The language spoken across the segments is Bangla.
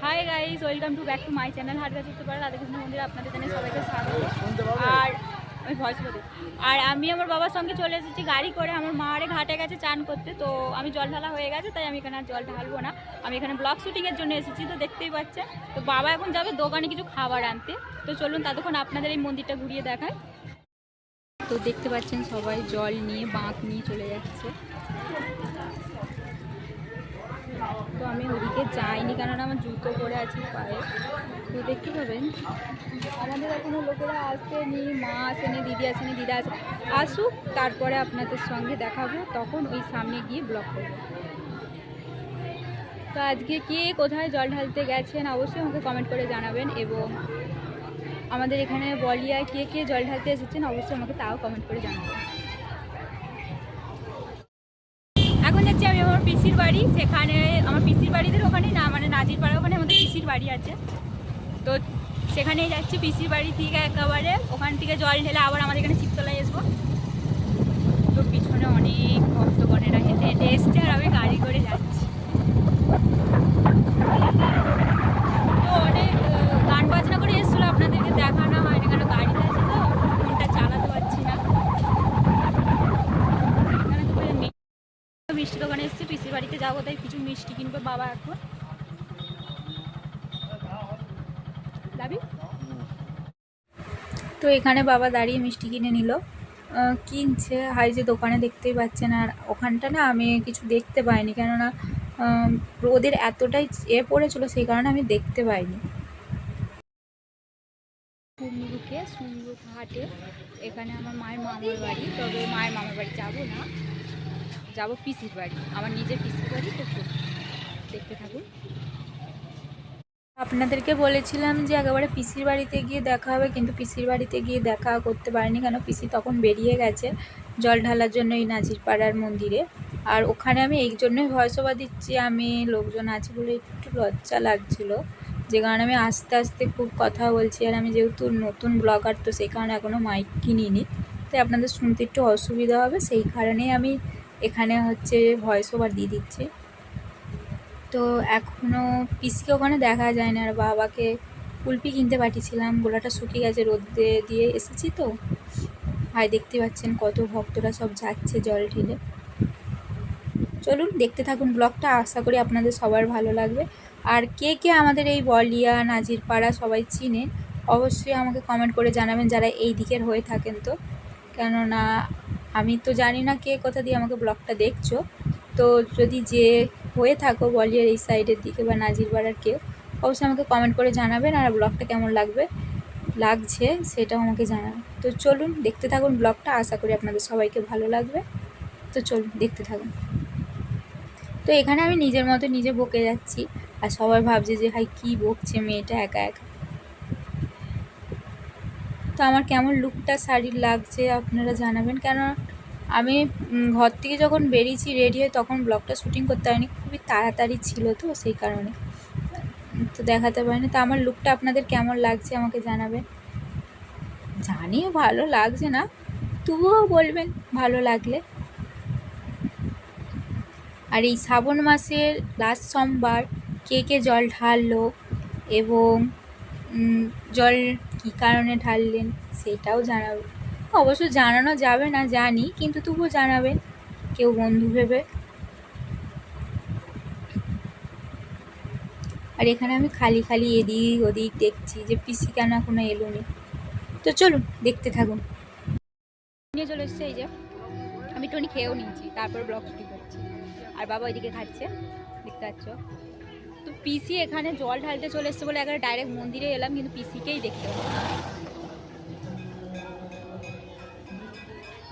High guys, welcome to back to my channel Hatgachh Uttarpara Radhakrishna mandir. আপনাদের জানাই সবাইকে স্বাগত। আর আমি ভয়েস করি। আর আমি আমার বাবার সঙ্গে চলে এসেছি গাড়ি করে। আমার মারে ঘাটে গেছে চান করতে, তো আমি জল ঢালা হয়ে গেছে, তাই আমি এখানে আর জল ঢালবো না। আমি এখানে ব্লগ শ্যুটিংয়ের জন্য এসেছি, তো দেখতেই পাচ্ছেন। তো বাবা এখন যাবে দোকানে কিছু খাবার আনতে, তো চলুন ততক্ষণ আপনাদের এই মন্দিরটা ঘুরিয়ে দেখায়। তো দেখতে পাচ্ছেন সবাই জল নিয়ে বাঁক নিয়ে চলে যাচ্ছে। তো আমি ওদিকে যাইনি, কেননা আমার জুতো পরে আছি পায়ে। তো দেখতে পাবেন আমাদের এখনো লোকেরা আসেনি, মা আসেনি, দিদি আসেনি, দিদা আসে, আসুক তারপরে আপনাদের সঙ্গে দেখাবো, তখন ওই সামনে গিয়ে ব্লগ করবো। তো আজকে কে কোথায় জল ঢালতে গেছেন অবশ্যই আমাকে কমেন্ট করে জানাবেন, এবং আমাদের এখানে বলিয়ায় কে কে জল ঢালতে এসেছেন অবশ্যই আমাকে তাও কমেন্ট করে জানাবেন। এখন যাচ্ছি আমি আমার পিসির বাড়ি, সেখানে আমার পিসির বাড়িদের ওখানে না, মানে নাজিরপাড়া ওখানে আমাদের পিসির বাড়ি আছে। তো সেখানেই যাচ্ছি পিসির বাড়ি থেকে একেবারে ওখান থেকে জল ঢেলে আবার আমাদের এখানে শিবতলায় আসবো। তো পিছনে অনেক ভক্তগণেরা হেঁটে হেঁটে এসছে, আর আমি গাড়ি করে যাচ্ছি। তো অনেক গান বাজনা করে এসেছিলো, আপনাদেরকে দেখানো হয়নি কেন গাড়িতে আছে তো ফোনটা চালাতে পারছি না। মিষ্টি দোকানে এসেছি, পিসির বাড়িতে যাবো, তাই কিছু মিষ্টি কিনবে বাবা এখন। যাবি? তো এখানে বাবা দাঁড়িয়ে মিষ্টি কিনে নিল, কিনছে। হাই যে দোকানে দেখতেই পাচ্ছেন। আর ওখানটা না আমি কিছু দেখতে পাইনি, কেননা রোদের এতটাই পড়েছিল, সেই কারণে আমি দেখতে পাইনি। কুমড়ুকে সুন্দর ঘাটে, এখানে আমার মায়ের মামার বাড়ি। তবে মায়ের মামার বাড়ি যাবো না, যাবো পিসির বাড়ি, আমার নিজের পিসির বাড়ি। তো দেখতে থাকুন। আপনাদেরকে বলেছিলাম যে একেবারে পিসির বাড়িতে গিয়ে দেখা হবে, কিন্তু পিসির বাড়িতে গিয়ে দেখা করতে পারিনি, কেন পিসি তখন বেরিয়ে গেছে জল ঢালার জন্য এই নাজিরপাড়ার মন্দিরে। আর ওখানে আমি এই জন্যই ভয়েস ওভার দিচ্ছি, আমি লোকজন আছে বলে একটু লজ্জা লাগছিল, যে কারণে আমি আস্তে আস্তে খুব কথা বলছি। আর আমি যেহেতু নতুন ব্লগার, তো সেই কারণে এখনও মাইক কিনিনি, তাই আপনাদের শুনতে একটু অসুবিধা হবে, সেই কারণেই আমি এখানে ভয়েস ওভার দিয়ে দিচ্ছি। তো এখনও পিসিকে ওখানে দেখা যায় না। আর বাবাকে কুলপি কিনতে পাঠিয়েছিলাম, গোলাটা শুকিয়ে গেছে, রোদে দিয়ে এসেছি। তো ভাই দেখতে পাচ্ছেন কত ভক্তরা সব যাচ্ছে জল ঢেলে। চলুন দেখতে থাকুন ব্লগটা, আশা করি আপনাদের সবার ভালো লাগবে। আর কে কে আমাদের এই বলিয়া নাজিরপাড়া সবাই চিনে অবশ্যই আমাকে কমেন্ট করে জানাবেন, যারা এই দিকের হয়ে থাকেন। তো কেননা আমি তো জানি না কে কোথা দিয়ে আমাকে ব্লগটা দেখছো, তো যদি যে হয়ে থাকো বলিয়ার এই সাইডের দিকে বা নাজিরপাড়ার কেউ, অবশ্যই আমাকে কমেন্ট করে জানাবেন। আর ব্লগটা কেমন লাগছে সেটাও আমাকে জানাবেন। তো চলুন দেখতে থাকুন ব্লগটা, আশা করি আপনাদের সবাইকে ভালো লাগবে। তো চলুন দেখতে থাকুন। তো এখানে আমি নিজের মতো নিজে বকে যাচ্ছি, আর সবাই ভাবছে যে হাই কী বকছে মেয়েটা একা একা। তো আমার কেমন লুকটা শাড়ির লাগছে আপনারা জানাবেন, কেন আমি ঘর থেকে যখন বেরিয়েছি রেডি হয়ে, তখন ব্লগটা শ্যুটিং করতে পারিনি, খুবই তাড়াতাড়ি ছিল, তো সেই কারণে তো দেখাতে পারিনি। তো আমার লুকটা আপনাদের কেমন লাগছে আমাকে জানাবেন। জানিও ভালো লাগছে না, তবুও বলবেন ভালো লাগলে। আর এই শ্রাবণ মাসের লাস্ট সোমবার কে কে জল ঢাললো, এবং জল কী কারণে ঢাললেন সেটাও জানাবেন। অবশ্য জানানো যাবে না জানি, কিন্তু তবুও জানাবেন, কেউ বন্ধু ভেবে। আর এখানে আমি খালি খালি এদিক ওদিক দেখছি যে পিসি কেন এখনো এলো নি। তো চলুন দেখতে থাকুন। নিয়ে চলে এসছে, এই যে আমি টনি খেয়েও নিয়েছি, তারপর ব্লগ শুটিং করছি। আর বাবা ওইদিকে খাচ্ছে, দেখতে পাচ্ছ। তো পিসি এখানে জল ঢালতে চলে এসছে বলে একবার ডাইরেক্ট মন্দিরে এলাম, কিন্তু পিসিকেই দেখতে হবে।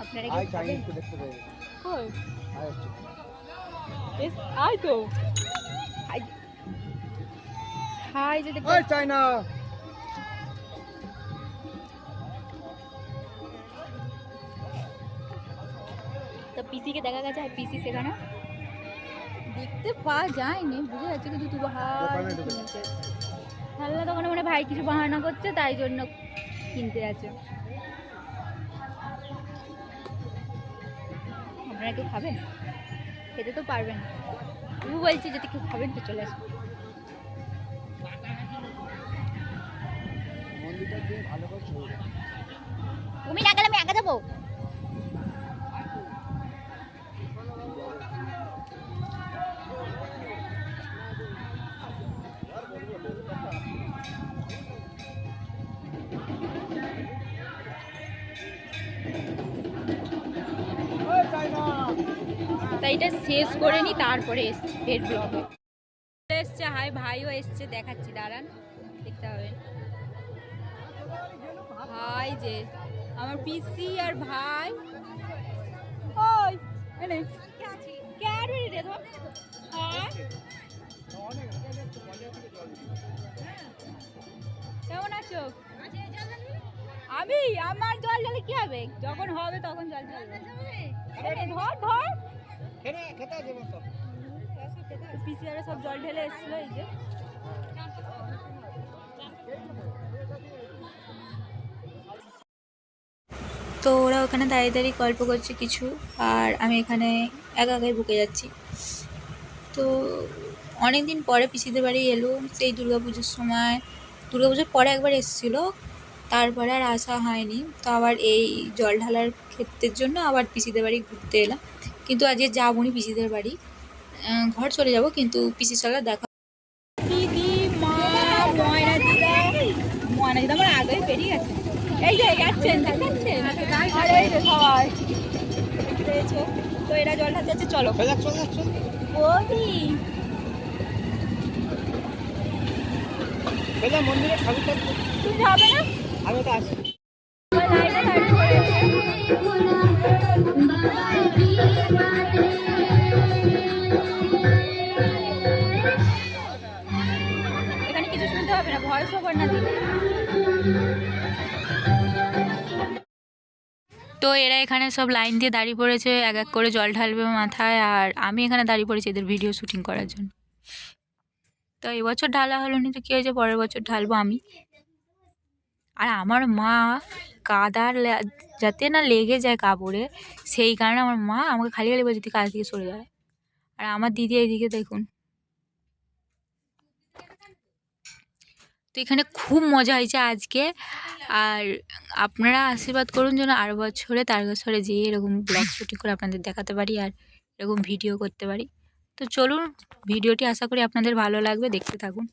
আপনারা কি খাবেন? কই আয় তো হাই যে দেখতে চাই না। তো পিসিকে দেখা গেছে, আর পিসি সেখানে দেখতে পাওয়া যায়নি, বুঝে যাচ্ছে, কিন্তু তবু খেলনা দোকানে মানে ভাই কিছু বাহানা করছে, তাই জন্য কিনতে যাচ্ছে। আপনারা কেউ খাবেন? খেতে তো পারবেন, তবু বলছি যদি কেউ খাবেন তো চলে আসুন। তুমি না গেলে আমি একা যাবো। তাই এটা শেষ করে নি, তারপরে ফের ব্লগে এসছে। হাই ভাইও এসছে, দেখাচ্ছি, দাঁড়ান, দেখতে হবে। ভাই যে আমার পিসি আর ভাই, ওই এনে ক্যাডবেরি রে তো। হ্যাঁ কেমন আছো? আমি আমার জল ঢালে কি হবে, যখন হবে তখন জল ঢালবে। ধর ধর পিসিআরে সব জল ঢেলে এসেছিল। এই যে তো ওরা ওখানে দাঁড়িয়ে দাঁড়িয়ে গল্প করছে কিছু, আর আমি এখানে একা একাই বুকে যাচ্ছি। তো অনেক দিন পরে পিসিদের বাড়ি এলো, সেই দুর্গাপুজোর সময়, দুর্গাপুজোর পরে একবার এসেছিলো, তারপরে আর আসা হয়নি। তো আবার এই জল ঢালার ক্ষেত্রের জন্য আবার পিসিদের বাড়ি ঘুরতে এলাম, কিন্তু আজকে যাবো নি পিসিদের বাড়ি, ঘর চলে যাব, কিন্তু পিসির সাথে দেখা। দিদি মা ময়না দিদা, ময়না দিদা আমার আগেই বেরিয়ে গেছে। এই যে যাচ্ছেন, দেখাচ্ছেন, আর এই যে সবাই দেখেছো। তো এরা জল ঢালতে যাচ্ছে, চলো বৌদি। মন্দিরে ঠাকুর তুমি যাবে না? আমি তো আসি। এখানে কিছু শুনতে হবে না, ভয়েস ওভার না দিলে। তো এরা এখানে সব লাইন দিয়ে দাঁড়িয়ে পড়েছে, এক এক করে জল ঢালবে মাথায়, আর আমি এখানে দাঁড়িয়ে পড়েছি এদের ভিডিও শুটিং করার জন্য। তো এবছর ঢালা হলো নি, তো কী হয়েছে, পরের বছর ঢালবো আমি। আর আমার মা কাদার যাতে না লেগে যায় কাপড়ে, সেই কারণে আমার মা আমাকে খালি খালি বলছে তুই কাজ থেকে সরে যায়। আর আমার দিদি এইদিকে দেখুন। তো এখানে খুব মজা হয়েছে আজকে, আর আপনারা আশীর্বাদ করুন যেন আর বছরে তারকেশ্বরে যেয়ে এরকম ব্লগ শুটিং করে আপনাদের দেখাতে পারি আর এরকম ভিডিও করতে পারি। তো চলুন, ভিডিওটি আশা করি আপনাদের ভালো লাগবে, দেখতে থাকুন।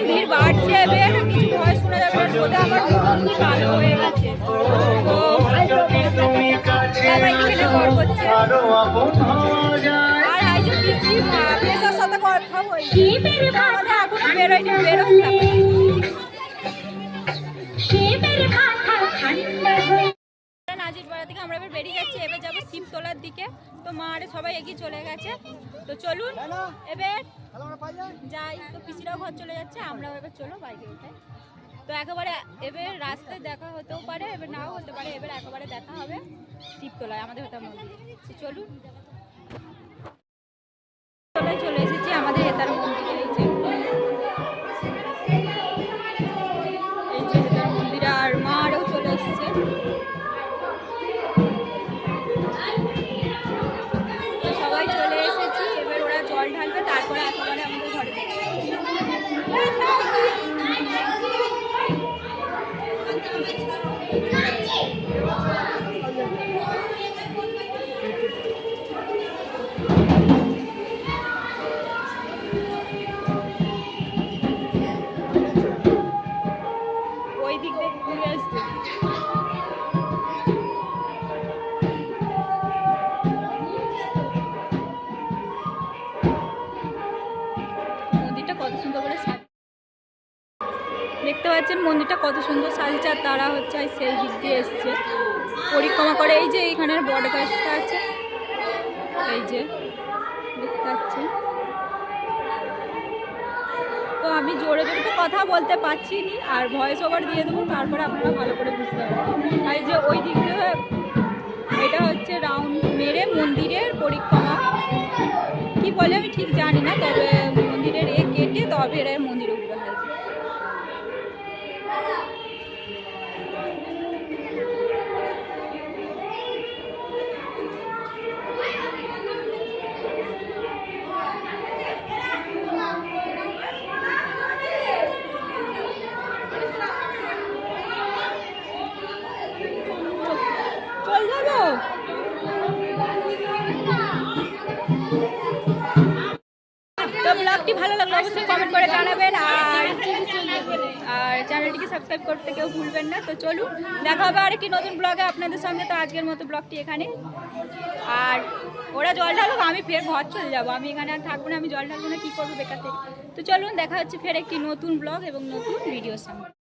ভিড় বাড়ছে, এবার কিছু ভয় শোনা যাবে না, রোদে আমার মুখ কালো হয়ে গেছে। সবাই এখানে গড় করছে, আর আজ পিসি পেশার সাথে কথা বলছি, তাহলে এখনো বেরোয়নি, বেরোয় নাজিরপাড়া থেকে আমরা এবার বেরিয়ে যাচ্ছি, এবার যাবো শিবতলার দিকে। তো মা আর সবাই এগিয়ে চলে গেছে, তো চলুন এবার যাই। তো পিসিরাও ঘর চলে যাচ্ছে, আমরাও এবার চলো বাইকে উঠে। তো একেবারে এবার রাস্তায় দেখা হতেও পারে, এবার নাও হতে পারে, এবার একেবারে দেখা হবে শিবতলায় আমাদের হেতার মন্দিরে। চলুন, চলে এসেছি আমাদের হেতার মন্দিরে। এই যে হেতার মন্দিরটা কত সুন্দর করে দেখতে পাচ্ছেন, মন্দিরটা কত সুন্দর সাজিয়েছে। আর তারা হচ্ছে সেই দিক দিয়ে এসছে পরিক্রমা করে। এই যে এইখানের বট গাছটা আছে, এই যে দেখতে পাচ্ছেন। তো আমি জোরে জোরে তো কথা বলতে পারছি নি, আর ভয়েস ওভার দিয়ে দেবো, তারপরে আপনারা ভালো করে বুঝতে পারবেন। আর এই যে ওই দিক দিয়ে এটা হচ্ছে রাউন্ড মেরে মন্দিরের পরিক্রমা, কি বলে আমি ঠিক জানি না, তবে মন্দিরের কেটে তবে এর মন্দিরে উঠবে হয়। চল যাবো। তো ব্লগটি ভালো লাগলো অবশ্যই কমেন্ট করে জানাবেন, আর চ্যানেলটিকে সাবস্ক্রাইব করতে কেউ ভুলবেন না। তো চলুন, দেখা হবে আর একটি নতুন ব্লগে আপনাদের সঙ্গে। তো আজকের মতো ব্লগটি এখানে, আর ওরা জল ঢালুক, আমি ফের ঘর চলে যাবো। আমি এখানে আর থাকবো না, আমি জল ঢালবো না, কী করবো বেকার থেকে। তো চলুন, দেখা হচ্ছে ফের একটি নতুন ব্লগ এবং নতুন ভিডিওর সঙ্গে।